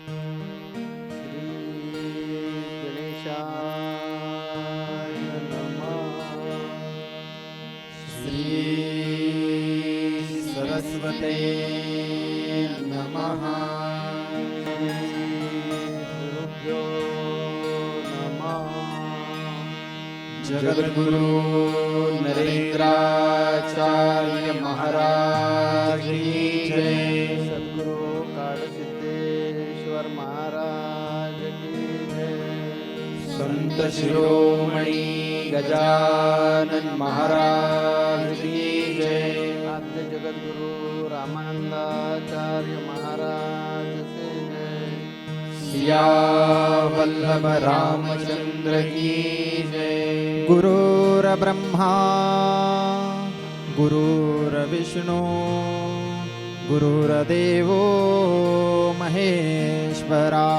श्री गणेशाय नमः. श्री सरस्वते नमः. गुरुभ्यो नमः. जगद्गुरु नरेंद्राचार्य महाराज की जय. सद्गुरु कालसिद्धेश्वर महाराज की जय. संत शिरोमणि गजानन महाराज की जय. आद्य जगद्गुरु रामानंदाचार्य महाराज से जय. सिया वल्लभ रामचंद्र की जय. गुरुर्ब्रह्मा गुरुर्विष्णु गुरुर्देवो महेश्वरा.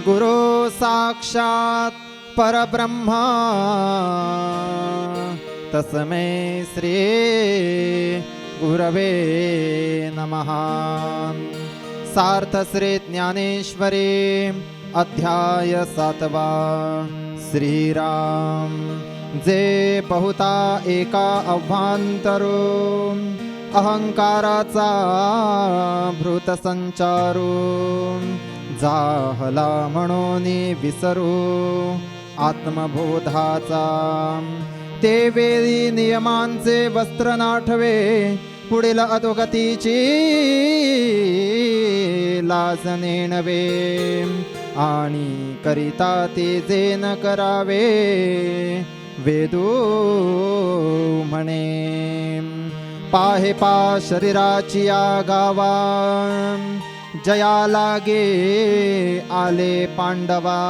गुरु साक्षात् परब्रह्मा तस्मै श्री गुरवे नमः. सार्थ श्री ज्ञानेश्वरी अध्याय 7. श्रीराम जे बहुता एका अव्हांतरो अहंकाराचा भृतसंचारू जाहला म्हणून विसरू आत्मबोधाचा. ते वेळी नियमांचे वस्त्र नाठवे पुढील अधोगतीची लाज नेणवे आणि करिता ते जे न करावे वेदू म्हणे. पाहे पा शरीराची या गावा जया लागे आले पांडवा.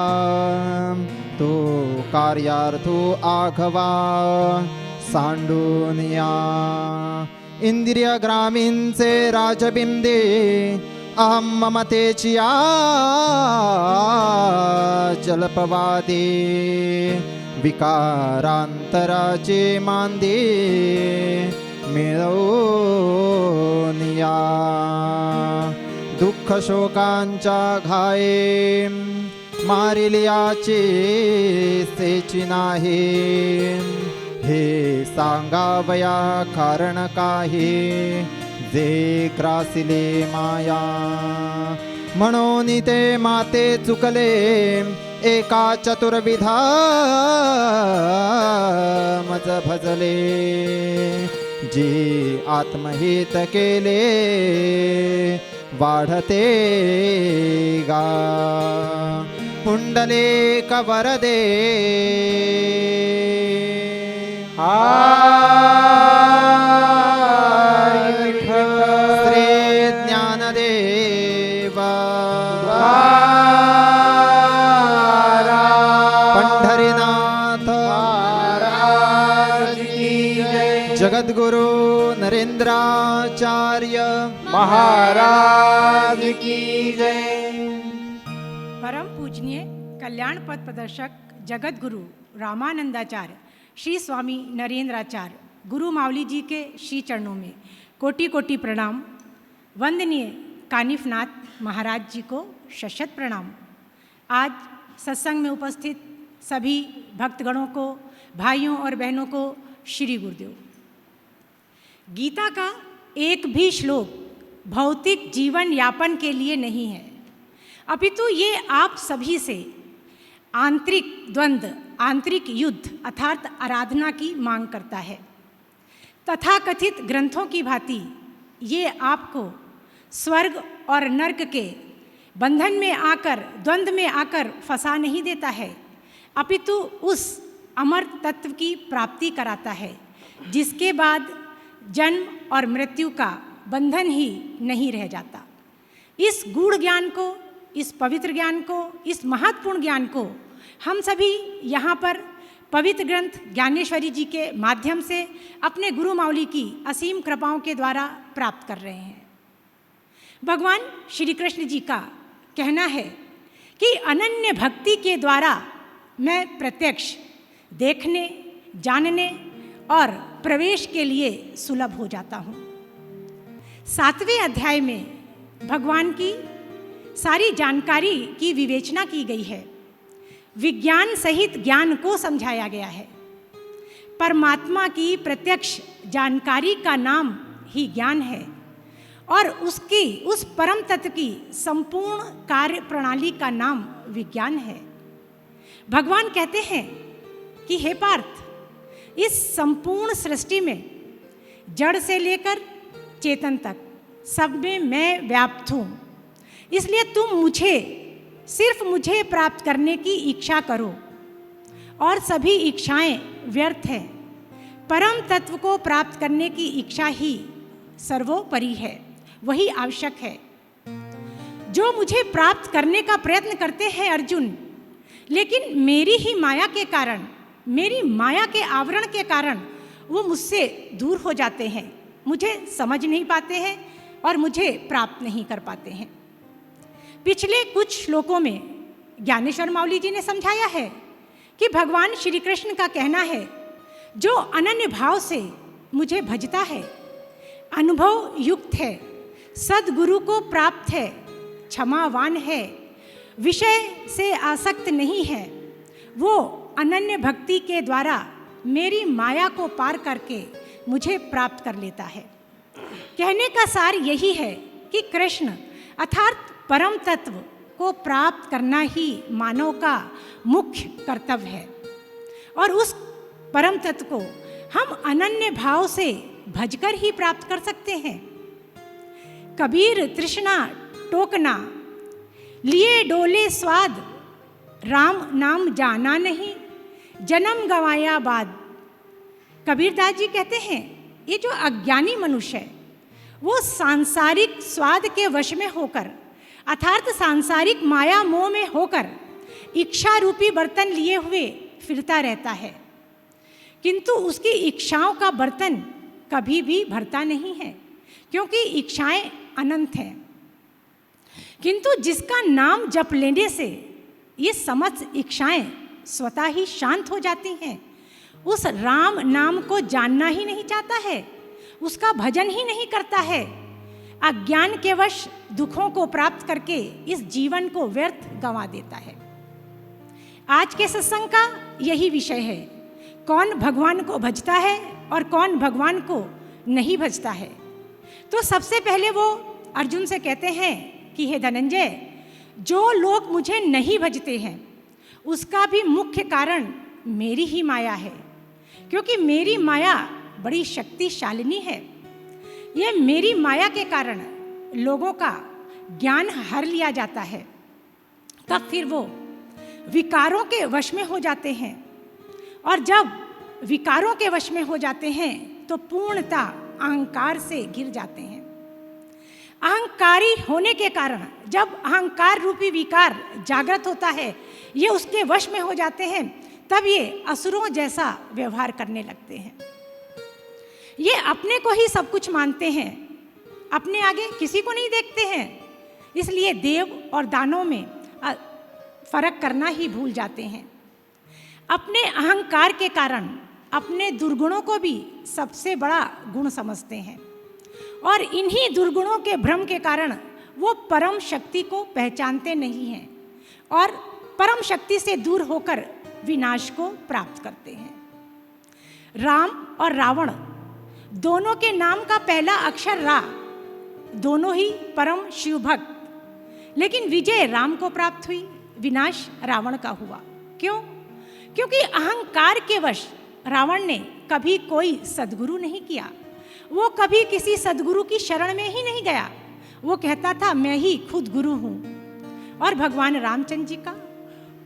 तो कार्यार्थो आघवा सांडून या. इंद्रिय ग्रामींचे राजबिंदे अहम ममतेची या जलपवादे. विकारांतराचे मांदे मिळवून या. दुःख शोकांच्या घाये मारिलियाचे सेची नाही. हे सांगावया कारण काही जे ग्रासिले माया. म्हणून ते माते चुकले एका चतुर्विधा मज भजले. जी आत्महित केले वाढते गा. पुंडलिक वरदे श्री ज्ञानदेव पंढरीनाथ महाराज की जय. जगद्गुरु नरेंद्राचार्य महाराज की जय. परम पूजनीय कल्याण पथ प्रदर्शक जगत गुरु रामानंदाचार्य श्री स्वामी नरेंद्राचार्य गुरु मावली जी के श्री चरणों में कोटि कोटि प्रणाम. वंदनीय कानिफनाथ महाराज जी को शत प्रणाम. आज सत्संग में उपस्थित सभी भक्तगणों को, भाइयों और बहनों को श्री गुरुदेव. गीता का एक भी श्लोक भौतिक जीवन यापन के लिए नहीं है, अपितु ये आप सभी से आंतरिक द्वंद्व, आंतरिक युद्ध अर्थात आराधना की मांग करता है. तथाकथित ग्रंथों की भांति ये आपको स्वर्ग और नर्क के बंधन में आकर, द्वंद्व में आकर फंसा नहीं देता है, अपितु उस अमर तत्व की प्राप्ति कराता है जिसके बाद जन्म और मृत्यु का बंधन ही नहीं रह जाता. इस गूढ़ ज्ञान को, इस पवित्र ज्ञान को, इस महत्वपूर्ण ज्ञान को हम सभी यहाँ पर पवित्र ग्रंथ ज्ञानेश्वरी जी के माध्यम से अपने गुरु मावली की असीम कृपाओं के द्वारा प्राप्त कर रहे हैं. भगवान श्री कृष्ण जी का कहना है कि अनन्य भक्ति के द्वारा मैं प्रत्यक्ष देखने, जानने और प्रवेश के लिए सुलभ हो जाता हूँ. 7वें अध्याय में भगवान की सारी जानकारी की विवेचना की गई है, विज्ञान सहित ज्ञान को समझाया गया है। परमात्मा की प्रत्यक्ष जानकारी का नाम ही ज्ञान है और उस परम तत्व की संपूर्ण कार्य प्रणाली का नाम विज्ञान है। भगवान कहते हैं कि हे पार्थ, इस संपूर्ण सृष्टि में जड़ से लेकर चेतन तक सब में मैं व्याप्त हूँ, इसलिए तुम सिर्फ मुझे प्राप्त करने की इच्छा करो और सभी इच्छाएं व्यर्थ हैं। परम तत्व को प्राप्त करने की इच्छा ही सर्वोपरि है, वही आवश्यक है। जो मुझे प्राप्त करने का प्रयत्न करते हैं अर्जुन, लेकिन मेरी ही माया के कारण, मेरी माया के आवरण के कारण वो मुझसे दूर हो जाते हैं, मुझे समझ नहीं पाते हैं और मुझे प्राप्त नहीं कर पाते हैं। पिछले कुछ श्लोकों में ज्ञानेश्वर माउली जी ने समझाया है कि भगवान श्री कृष्ण का कहना है, जो अनन्य भाव से मुझे भजता है, अनुभव युक्त है, सद्गुरु को प्राप्त है, क्षमावान है, विषय से आसक्त नहीं है, वो अनन्य भक्ति के द्वारा मेरी माया को पार करके मुझे प्राप्त कर लेता है। कहने का सार यही है कि कृष्ण अर्थात परम तत्व को प्राप्त करना ही मानव का मुख्य कर्तव्य है और उस परम तत्व को हम अनन्य भाव से भजकर ही प्राप्त कर सकते हैं। कबीर तृष्णा टोकना, लिए डोले स्वाद, राम नाम जाना नहीं, जन्म गंवाया बाद। कबीरदास जी कहते हैं, ये जो अज्ञानी मनुष्य है वो सांसारिक स्वाद के वश में होकर अर्थात सांसारिक माया मोह में होकर इच्छा रूपी बर्तन लिए हुए फिरता रहता है, किंतु उसकी इच्छाओं का बर्तन कभी भी भरता नहीं है, क्योंकि इच्छाएं अनंत हैं। किंतु जिसका नाम जप लेने से ये समस्त इच्छाएं स्वतः ही शांत हो जाती हैं, उस राम नाम को जानना ही नहीं चाहता है, उसका भजन ही नहीं करता है, अज्ञान के वश दुखों को प्राप्त करके इस जीवन को व्यर्थ गंवा देता है। आज के सत्संग का यही विषय है, कौन भगवान को भजता है और कौन भगवान को नहीं भजता है। तो सबसे पहले वो अर्जुन से कहते हैं कि हे धनंजय, जो लोग मुझे नहीं भजते हैं उसका भी मुख्य कारण मेरी ही माया है, क्योंकि मेरी माया बड़ी शक्तिशालिनी है। ये मेरी माया के कारण लोगों का ज्ञान हर लिया जाता है, तब फिर वो विकारों के वश में हो जाते हैं, और जब विकारों के वश में हो जाते हैं तो पूर्णतः अहंकार से घिर जाते हैं। अहंकारी होने के कारण जब अहंकार रूपी विकार जागृत होता है, ये उसके वश में हो जाते हैं, तब ये असुरों जैसा व्यवहार करने लगते हैं। ये अपने को ही सब कुछ मानते हैं, अपने आगे किसी को नहीं देखते हैं, इसलिए देव और दानों में फर्क करना ही भूल जाते हैं। अपने अहंकार के कारण अपने दुर्गुणों को भी सबसे बड़ा गुण समझते हैं, और इन्हीं दुर्गुणों के भ्रम के कारण वो परम शक्ति को पहचानते नहीं हैं और परम शक्ति से दूर होकर विनाश को प्राप्त करते हैं। राम और रावण दोनों के नाम का पहला अक्षर रा, दोनों ही परम शिव भक्त, लेकिन विजय राम को प्राप्त हुई, विनाश रावण का हुआ। क्यों? क्योंकि अहंकार के वश रावण ने कभी कोई सद्गुरु नहीं किया, वो कभी किसी सद्गुरु की शरण में ही नहीं गया, वो कहता था मैं ही खुद गुरु हूँ। और भगवान रामचंद्र जी का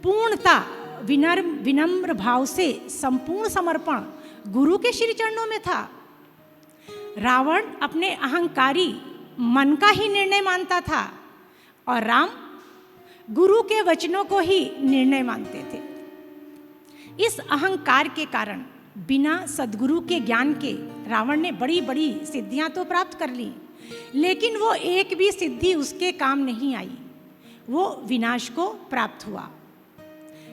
पूर्णता विनम्र भाव से संपूर्ण समर्पण गुरु के श्री चरणों में था। रावण अपने अहंकारी मन का ही निर्णय मानता था और राम गुरु के वचनों को ही निर्णय मानते थे। इस अहंकार के कारण बिना सद्गुरु के ज्ञान के रावण ने बड़ी बड़ी सिद्धियां तो प्राप्त कर ली, लेकिन वो एक भी सिद्धि उसके काम नहीं आई, वो विनाश को प्राप्त हुआ।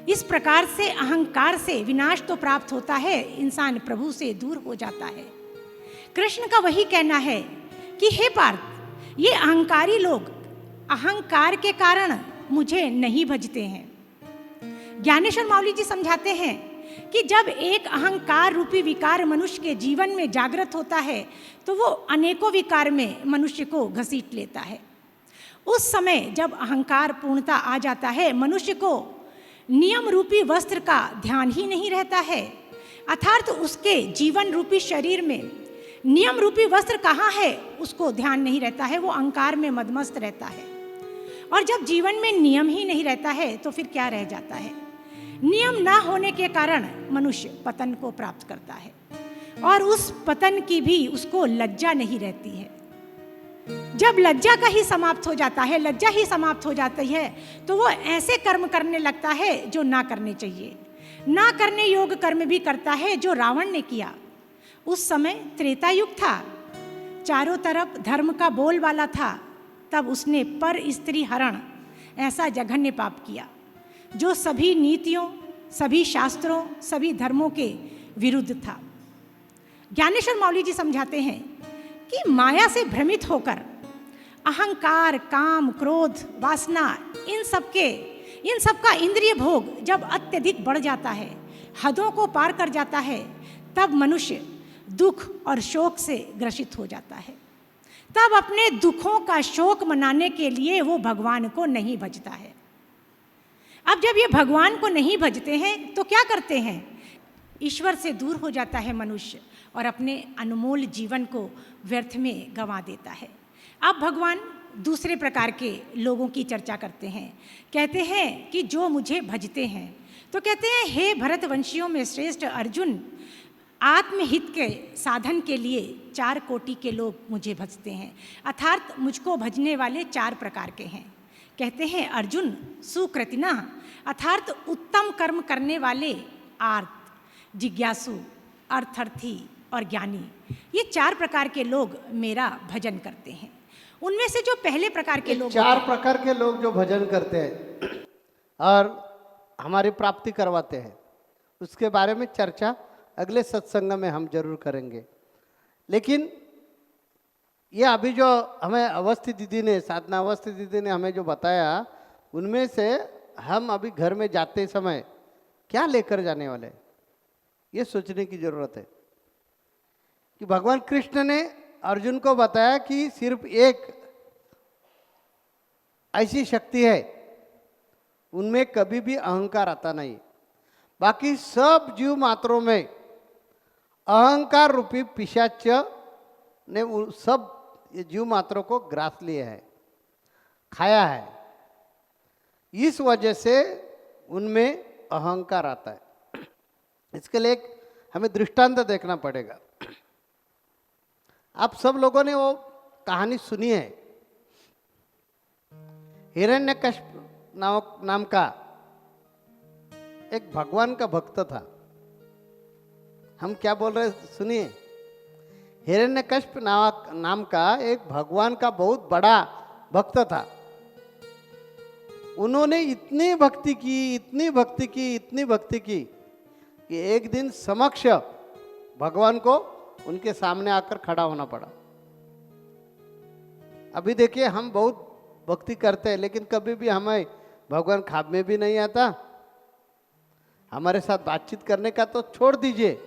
इस प्रकार से अहंकार से विनाश तो प्राप्त होता है, इंसान प्रभु से दूर हो जाता है। कृष्ण का वही कहना है कि हे पार्थ, ये अहंकारी लोग अहंकार के कारण मुझे नहीं भजते हैं। ज्ञानेश्वर माऊली जी समझाते हैं कि जब एक अहंकार रूपी विकार मनुष्य के जीवन में जागृत होता है तो वो अनेकों विकार में मनुष्य को घसीट लेता है। उस समय जब अहंकार पूर्णता आ जाता है, मनुष्य को नियम रूपी वस्त्र का ध्यान ही नहीं रहता है, अर्थात उसके जीवन रूपी शरीर में नियम रूपी वस्त्र कहाँ है उसको ध्यान नहीं रहता है, वो अहंकार में मदमस्त रहता है। और जब जीवन में नियम ही नहीं रहता है तो फिर क्या रह जाता है? नियम ना होने के कारण मनुष्य पतन को प्राप्त करता है और उस पतन की भी उसको लज्जा नहीं रहती है। जब लज्जा का ही समाप्त हो जाता है, लज्जा ही समाप्त हो जाती है, तो वो ऐसे कर्म करने लगता है जो ना करने चाहिए, ना करने योग्य कर्म भी करता है जो रावण ने किया। उस समय त्रेता युग था, चारों तरफ धर्म का बोलबाला था, तब उसने पर स्त्री हरण ऐसा जघन्य पाप किया जो सभी नीतियों, सभी शास्त्रों, सभी धर्मों के विरुद्ध था। ज्ञानेश्वर माऊली जी समझाते हैं कि माया से भ्रमित होकर अहंकार, काम, क्रोध, वासना, इन सब का इंद्रिय भोग जब अत्यधिक बढ़ जाता है, हदों को पार कर जाता है, तब मनुष्य दुख और शोक से ग्रसित हो जाता है। तब अपने दुखों का शोक मनाने के लिए वो भगवान को नहीं भजता है। अब जब ये भगवान को नहीं भजते हैं तो क्या करते हैं? ईश्वर से दूर हो जाता है मनुष्य और अपने अनमोल जीवन को व्यर्थ में गंवा देता है। अब भगवान दूसरे प्रकार के लोगों की चर्चा करते हैं। कहते हैं कि जो मुझे भजते हैं, तो कहते हैं हे भरतवंशियों में श्रेष्ठ अर्जुन, आत्महित के साधन के लिए 4 कोटि के लोग मुझे भजते हैं, अर्थात मुझको भजने वाले 4 प्रकार के हैं। कहते हैं अर्जुन सुकृतिना, अर्थात उत्तम कर्म करने वाले, आर्त, जिज्ञासु, अर्थर्थी और ज्ञानी, ये 4 प्रकार के लोग मेरा भजन करते हैं। उनमें से जो पहले प्रकार के लोग, 4 प्रकार के लोग जो भजन करते हैं और हमारी प्राप्ति करवाते हैं, उसके बारे में चर्चा अगले सत्संग में हम जरूर करेंगे। लेकिन ये अभी जो हमें अवस्थी दीदी ने, साधना अवस्थी दीदी ने हमें जो बताया, उनमें से हम अभी घर में जाते समय क्या लेकर जाने वाले हैं, ये सोचने की जरूरत है। कि भगवान कृष्ण ने अर्जुन को बताया कि सिर्फ एक ऐसी शक्ति है, उनमें कभी भी अहंकार आता नहीं, बाकी सब जीव मात्रों में अहंकार रूपी पिशाच ने सब ये जीव मात्रों को ग्रास लिया है, खाया है। इस वजह से उनमें अहंकार आता है। इसके लिए एक हमें दृष्टांत देखना पड़ेगा। आप सब लोगों ने वो कहानी सुनी है। हिरण्यकश्यप नाम का एक भगवान का भक्त था। हम क्या बोल रहे सुनिए। हिरण्यकश्यप नाम का एक भगवान का बहुत बड़ा भक्त था। उन्होंने इतनी भक्ति की कि एक दिन समक्ष भगवान को उनके सामने आकर खड़ा होना पड़ा। अभी देखिए, हम बहुत भक्ति करते हैं, लेकिन कभी भी हमें भगवान ख्वाब में भी नहीं आता। हमारे साथ बातचीत करने का तो छोड़ दीजिए,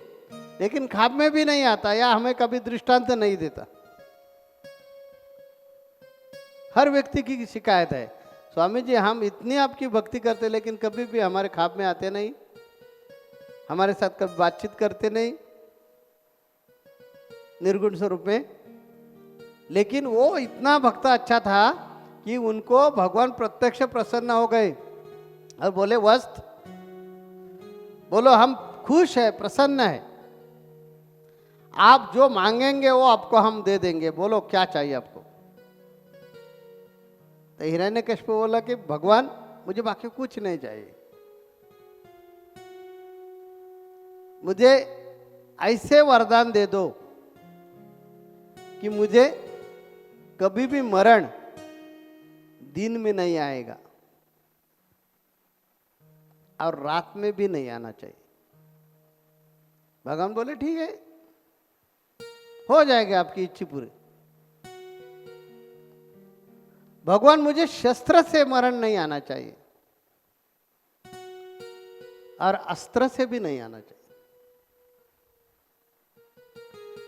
लेकिन ख्वाब में भी नहीं आता, या हमें कभी दृष्टांत नहीं देता। हर व्यक्ति की शिकायत है, स्वामी जी हम इतनी आपकी भक्ति करते, लेकिन कभी भी हमारे ख्वाब में आते नहीं, हमारे साथ कभी बातचीत करते नहीं निर्गुण स्वरूप में। लेकिन वो इतना भक्त अच्छा था कि उनको भगवान प्रत्यक्ष प्रसन्न हो गए और बोले, वस्त बोलो, हम खुश है, प्रसन्न है, आप जो मांगेंगे वो आपको हम दे देंगे, बोलो क्या चाहिए आपको। तो हिरण्यकश्यप बोला कि भगवान मुझे बाकी कुछ नहीं चाहिए, मुझे ऐसे वरदान दे दो कि मुझे कभी भी मरण दिन में नहीं आएगा और रात में भी नहीं आना चाहिए। भगवान बोले ठीक है, हो जाएगा आपकी इच्छा पूरी। भगवान मुझे शस्त्र से मरण नहीं आना चाहिए और अस्त्र से भी नहीं आना चाहिए।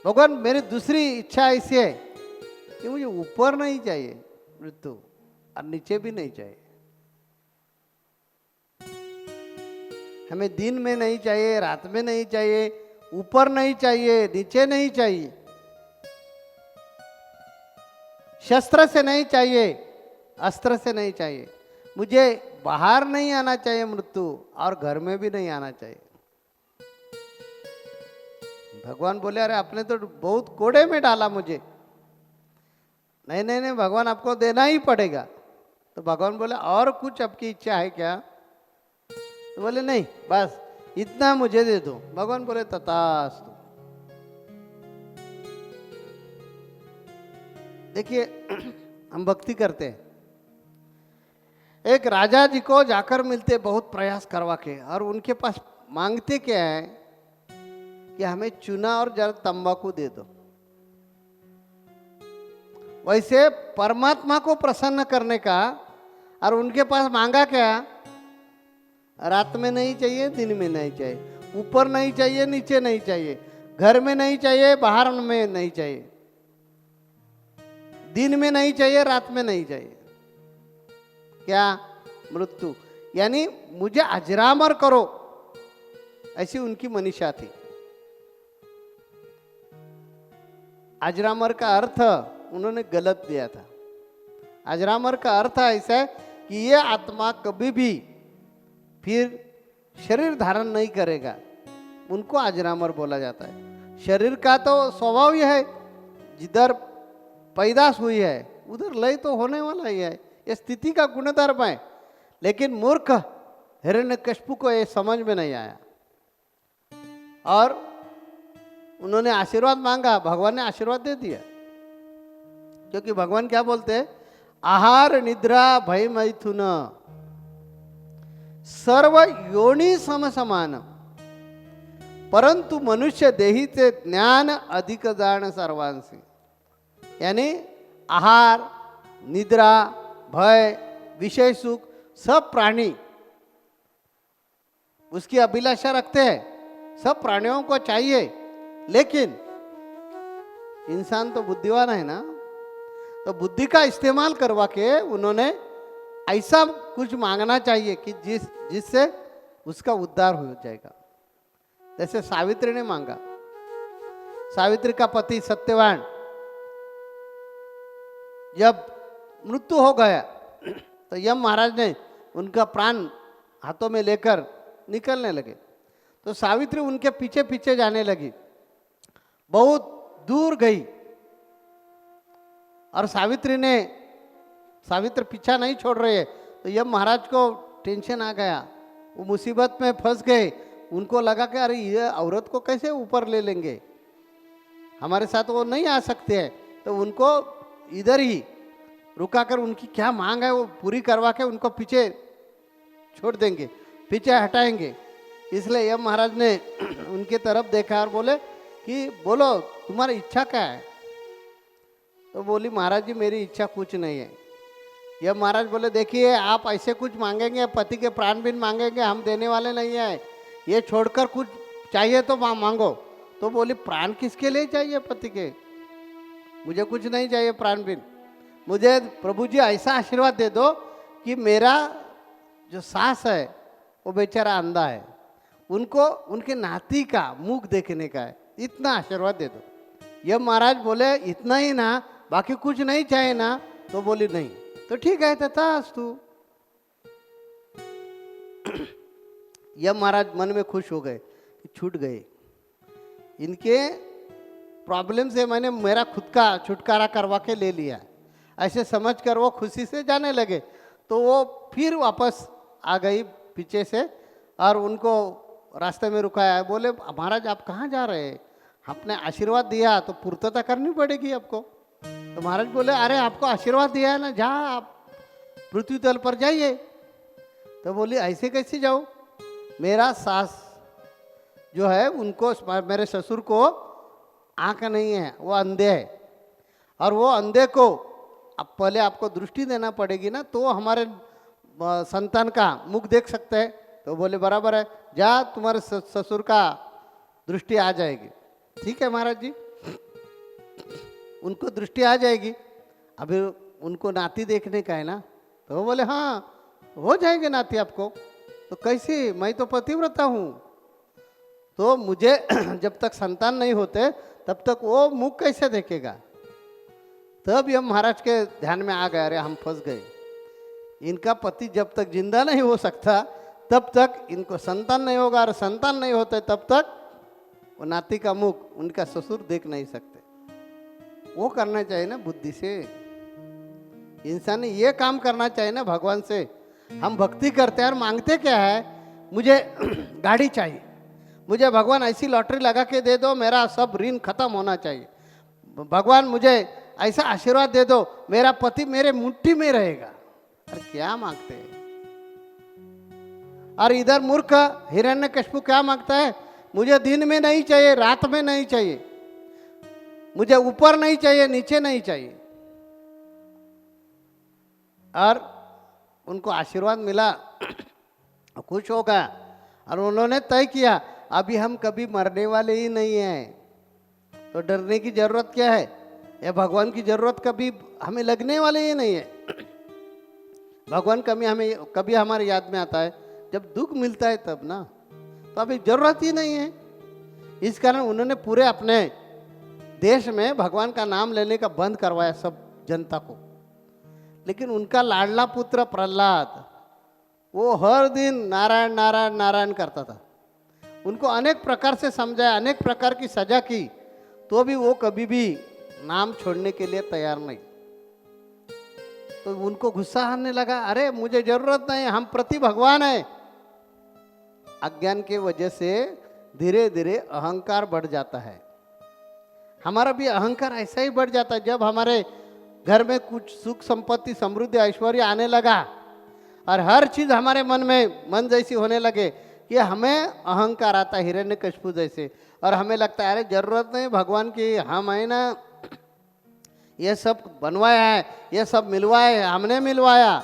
भगवान मेरी दूसरी इच्छा ऐसी है कि मुझे ऊपर नहीं चाहिए मृत्यु और नीचे भी नहीं चाहिए। हमें दिन में नहीं चाहिए, रात में नहीं चाहिए, ऊपर नहीं चाहिए, नीचे नहीं चाहिए, शस्त्र से नहीं चाहिए, अस्त्र से नहीं चाहिए। मुझे बाहर नहीं आना चाहिए मृत्यु और घर में भी नहीं आना चाहिए। भगवान बोले अरे आपने तो बहुत कोड़े में डाला मुझे। नहीं नहीं नहीं भगवान आपको देना ही पड़ेगा। तो भगवान बोले और कुछ आपकी इच्छा है क्या? तो बोले नहीं बस इतना मुझे दे दो। भगवान बोले तथास्तु। देखिए हम भक्ति करते हैं, एक राजा जी को जाकर मिलते बहुत प्रयास करवा के, और उनके पास मांगते क्या है कि हमें चूना और जरा तंबाकू दे दो। वैसे परमात्मा को प्रसन्न करने का, और उनके पास मांगा क्या? रात में नहीं चाहिए, दिन में नहीं चाहिए, ऊपर नहीं चाहिए, नीचे नहीं चाहिए, घर में नहीं चाहिए, बाहर में नहीं चाहिए, दिन में नहीं चाहिए, रात में नहीं चाहिए। क्या? मृत्यु। यानी मुझे अजरामर करो, ऐसी उनकी मनीषा थी। अजरामर का अर्थ उन्होंने गलत दिया था। अजरामर का अर्थ ऐसा है कि ये आत्मा कभी भी फिर शरीर धारण नहीं करेगा, उनको अजरामर बोला जाता है। शरीर का तो स्वभाव ही है, जिधर पैदाश हुई है उधर लय तो होने वाला ही है, ये स्थिति का गुणधर्म है। लेकिन मूर्ख हिरण्यकशिपु को ये समझ में नहीं आया और उन्होंने आशीर्वाद मांगा, भगवान ने आशीर्वाद दे दिया। क्योंकि भगवान क्या बोलते हैं? आहार निद्रा भय मैथुन सर्व योनि सम समान, परंतु मनुष्य देहीचे ज्ञान अधिक जाण सर्वांसी। यानी आहार, निद्रा, भय, विषय सुख सब प्राणी उसकी अभिलाषा रखते हैं, सब प्राणियों को चाहिए। लेकिन इंसान तो बुद्धिवान है ना, तो बुद्धि का इस्तेमाल करवा के उन्होंने ऐसा कुछ मांगना चाहिए कि जिससे उसका उद्धार हो जाएगा। जैसे सावित्री ने मांगा। सावित्री का पति सत्यवान जब मृत्यु हो गया तो यम महाराज ने उनका प्राण हाथों में लेकर निकलने लगे। तो सावित्री उनके पीछे पीछे जाने लगी, बहुत दूर गई। और सावित्री पीछा नहीं छोड़ रही है, तो यम महाराज को टेंशन आ गया, वो मुसीबत में फंस गए। उनको लगा कि अरे ये औरत को कैसे ऊपर ले लेंगे, हमारे साथ वो नहीं आ सकते हैं। तो उनको इधर ही रुकाकर उनकी क्या मांग है वो पूरी करवा के उनको पीछे छोड़ देंगे, पीछे हटाएंगे। इसलिए यम महाराज ने उनके तरफ देखा और बोले कि बोलो तुम्हारी इच्छा क्या है? तो बोली महाराज जी मेरी इच्छा कुछ नहीं है। यम महाराज बोले देखिए आप ऐसे कुछ मांगेंगे, पति के प्राण भी मांगेंगे, हम देने वाले नहीं है, ये छोड़कर कुछ चाहिए तो मांगो। तो बोली प्राण किसके लिए चाहिए पति के? मुझे कुछ नहीं चाहिए प्राण बिन। मुझे प्रभु जी ऐसा आशीर्वाद दे दो कि मेरा जो सास है वो बेचारा अंधा है, उनको उनके नाती का मुख देखने का है, इतना आशीर्वाद दे दो। यम महाराज बोले इतना ही ना, बाकी कुछ नहीं चाहिए ना? तो बोली नहीं। तो ठीक है तथास्तु। यम महाराज मन में खुश हो गए कि छूट गए, इनके प्रॉब्लम से मैंने मेरा खुद का छुटकारा करवा के ले लिया, ऐसे समझकर वो खुशी से जाने लगे। तो वो फिर वापस आ गई पीछे से और उनको रास्ते में रुकाया। बोले महाराज आप कहाँ जा रहे हैं? आपने आशीर्वाद दिया तो पूर्तता करनी पड़ेगी आपको। तो महाराज बोले अरे आपको आशीर्वाद दिया है ना, जा आप पृथ्वी तल पर जाइए। तो बोली ऐसे कैसे जाऊँ? मेरा सास जो है उनको, मेरे ससुर को आँख नहीं है, वो अंधे है, और वो अंधे को अब पहले आपको दृष्टि देना पड़ेगी ना, तो हमारे संतान का मुख देख सकते हैं। तो बोले बराबर है, जा तुम्हारे ससुर का दृष्टि आ जाएगी। ठीक है महाराज जी, उनको दृष्टि आ जाएगी। अभी उनको नाती देखने का है ना, तो वो बोले हाँ हो जाएंगे नाती आपको। तो कैसी, मैं तो पतिव्रता हूँ, तो मुझे जब तक संतान नहीं होते तब तक वो मुख कैसे देखेगा। तब ये महाराज के ध्यान में आ गया, अरे हम फंस गए, इनका पति जब तक जिंदा नहीं हो सकता तब तक इनको संतान नहीं होगा, और संतान नहीं होते तब तक वो नाती का मुख उनका ससुर देख नहीं सकते। वो करना चाहिए ना बुद्धि से, इंसान ने ये काम करना चाहिए ना भगवान से। हम भक्ति करते हैं और मांगते क्या है, मुझे गाड़ी चाहिए, मुझे भगवान ऐसी लॉटरी लगा के दे दो, मेरा सब ऋण खत्म होना चाहिए, भगवान मुझे ऐसा आशीर्वाद दे दो, मेरा पति मेरे मुट्ठी में रहेगा। अरे क्या मांगते हैं। और इधर मूर्ख हिरण्यकशिपु क्या मांगता है, मुझे दिन में नहीं चाहिए, रात में नहीं चाहिए, मुझे ऊपर नहीं चाहिए, नीचे नहीं चाहिए। और उनको आशीर्वाद मिला, खुश हो गया, और उन्होंने तय किया अभी हम कभी मरने वाले ही नहीं हैं, तो डरने की जरूरत क्या है, या भगवान की जरूरत कभी हमें लगने वाले ही नहीं है। भगवान कभी हमारे याद में आता है जब दुख मिलता है तब ना, तो अभी जरूरत ही नहीं है। इस कारण उन्होंने पूरे अपने देश में भगवान का नाम लेने का बंद करवाया सब जनता को। लेकिन उनका लाडला पुत्र प्रहलाद, वो हर दिन नारायण नारायण नारायण करता था। उनको अनेक प्रकार से समझाया, अनेक प्रकार की सजा की, तो भी वो कभी भी नाम छोड़ने के लिए तैयार नहीं। तो उनको गुस्सा आने लगा, अरे मुझे जरूरत नहीं, हम प्रति भगवान है। अज्ञान के वजह से धीरे धीरे अहंकार बढ़ जाता है। हमारा भी अहंकार ऐसा ही बढ़ जाता है जब हमारे घर में कुछ सुख संपत्ति समृद्धि ऐश्वर्य आने लगा, और हर चीज हमारे मन जैसी होने लगे, कि हमें अहंकार आता है हिरण्यकशिपु जैसे, और हमें लगता है अरे जरूरत नहीं भगवान की, हम है ना, ये सब बनवाया है, ये सब मिलवाया है, हमने मिलवाया,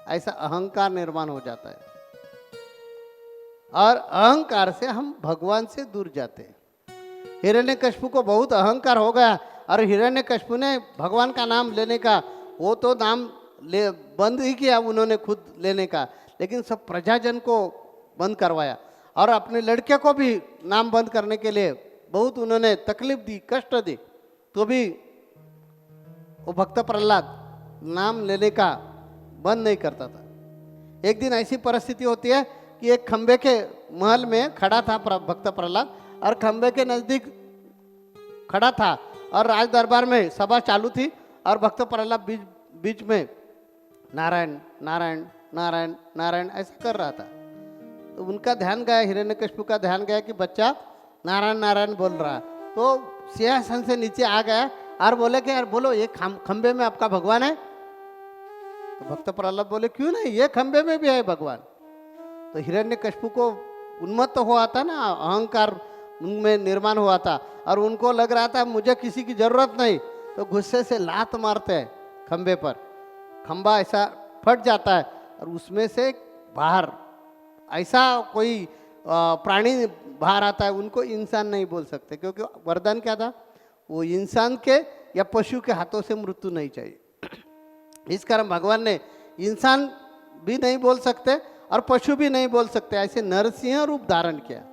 ऐसा अहंकार निर्माण हो जाता है। और अहंकार से हम भगवान से दूर जाते हैं। हिरण्यकशिपु को बहुत अहंकार हो गया, और हिरण्यकशिपु ने भगवान का नाम लेने का, वो तो नाम बंद ही किया उन्होंने खुद लेने का, लेकिन सब प्रजाजन को बंद करवाया, और अपने लड़के को भी नाम बंद करने के लिए बहुत उन्होंने तकलीफ दी, कष्ट दी, तो भी वो भक्त प्रहलाद नाम लेने का बंद नहीं करता था। एक दिन ऐसी परिस्थिति होती है कि एक खंबे के महल में खड़ा था भक्त प्रहलाद, और खंबे के नजदीक खड़ा था, और राज दरबार में सभा चालू थी, और भक्त प्रहलाद बीच में नारायण नारायण नारायण नारायण ऐसा कर रहा था। तो उनका ध्यान गया, हिरण्यकशिपु का ध्यान गया कि बच्चा नारायण नारायण बोल रहा, तो सिंहासन से नीचे आ गया और बोले कि यार बोलो, ये खंबे में आपका भगवान है। तो भक्त प्रहलाद बोले क्यों नहीं, ये खंबे में भी है भगवान। तो हिरण्यकशिपु को उन्मत्त हुआ था ना, अहंकार उनमें निर्माण हुआ था, और उनको लग रहा था मुझे किसी की जरूरत नहीं, तो गुस्से से लात मारते हैं खंबे पर, खंबा ऐसा फट जाता है, और उसमें से बाहर ऐसा कोई प्राणी बाहर आता है। उनको इंसान नहीं बोल सकते, क्योंकि वरदान क्या था, वो इंसान के या पशु के हाथों से मृत्यु नहीं चाहिए। इस कारण भगवान ने इंसान भी नहीं बोल सकते और पशु भी नहीं बोल सकते, ऐसे नरसिंह रूप धारण किया।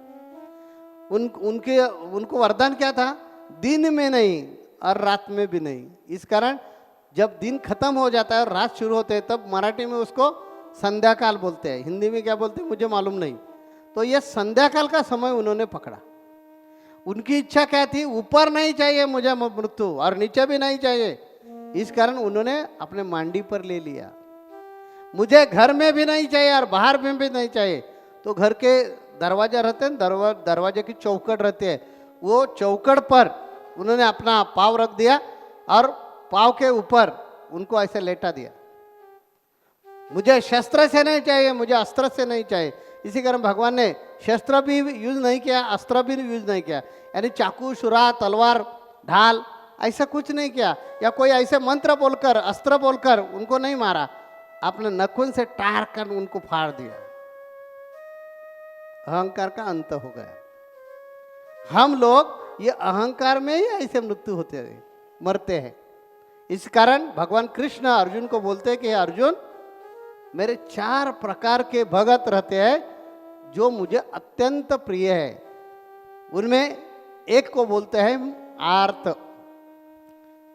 उनको वरदान क्या था, दिन में नहीं और रात में भी नहीं। इस कारण जब दिन खत्म हो जाता है और रात शुरू होते हैं, तब मराठी में उसको संध्या काल बोलते हैं, हिंदी में क्या बोलते हैं मुझे मालूम नहीं। तो ये संध्या काल का समय उन्होंने पकड़ा। उनकी इच्छा क्या थी, ऊपर नहीं चाहिए मुझे मृत्यु और नीचे भी नहीं चाहिए। इस कारण उन्होंने अपने मांडी पर ले लिया, मुझे घर में भी नहीं चाहिए और बाहर में भी नहीं चाहिए। तो घर के दरवाजा रहते हैं, दरवाजे की चौखट रहती है, वो चौखट पर उन्होंने अपना पाँव रख दिया और पाँव के ऊपर उनको ऐसे लेटा दिया। मुझे शस्त्र से नहीं चाहिए, मुझे अस्त्र से नहीं चाहिए। इसी कारण भगवान ने शस्त्र भी यूज नहीं किया, अस्त्र भी यूज नहीं किया, यानी चाकू, छुरा, तलवार, ढाल ऐसा कुछ नहीं किया, या कोई ऐसे मंत्र बोलकर अस्त्र बोलकर उनको नहीं मारा, आपने नखून से टार कर उनको फाड़ दिया। अहंकार का अंत हो गया। हम लोग ये अहंकार में ही ऐसे मृत्यु होते हैं, मरते हैं। इस कारण भगवान कृष्ण अर्जुन को बोलते हैं कि हे अर्जुन, मेरे 4 प्रकार के भगत रहते हैं जो मुझे अत्यंत प्रिय है। उनमें एक को बोलते हैं आर्त,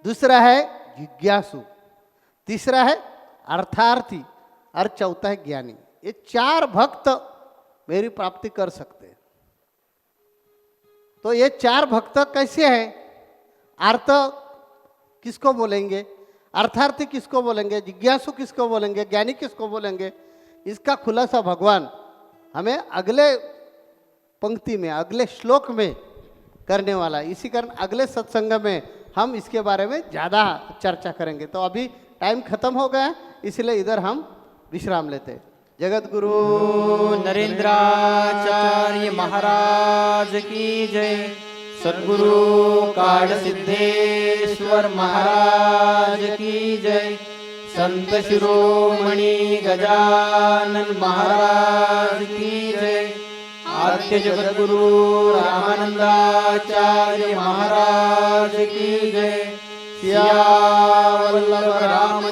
दूसरा है जिज्ञासु, तीसरा है अर्थार्थी और चौथा है ज्ञानी। ये 4 भक्त मेरी प्राप्ति कर सकते हैं। तो ये 4 भक्त कैसे हैं? आर्त किसको बोलेंगे, अर्थार्थी किसको बोलेंगे, जिज्ञासु किसको बोलेंगे, ज्ञानी किसको बोलेंगे? इसका खुलासा भगवान हमें अगले पंक्ति में, अगले श्लोक में करने वाला है। इसी कारण अगले सत्संग में हम इसके बारे में ज़्यादा चर्चा करेंगे। तो अभी टाइम खत्म हो गया, इसलिए इधर हम विश्राम लेते हैं। जगत गुरु नरेंद्राचार्य महाराज की जय। सद्गुरु काल सिद्धेश्वर महाराज की जय। संत शिरोमणि गजानन महाराज की जय। आद्य जगत गुरु रामानंदाचार्य महाराज की जय। सिया वल्लभ राम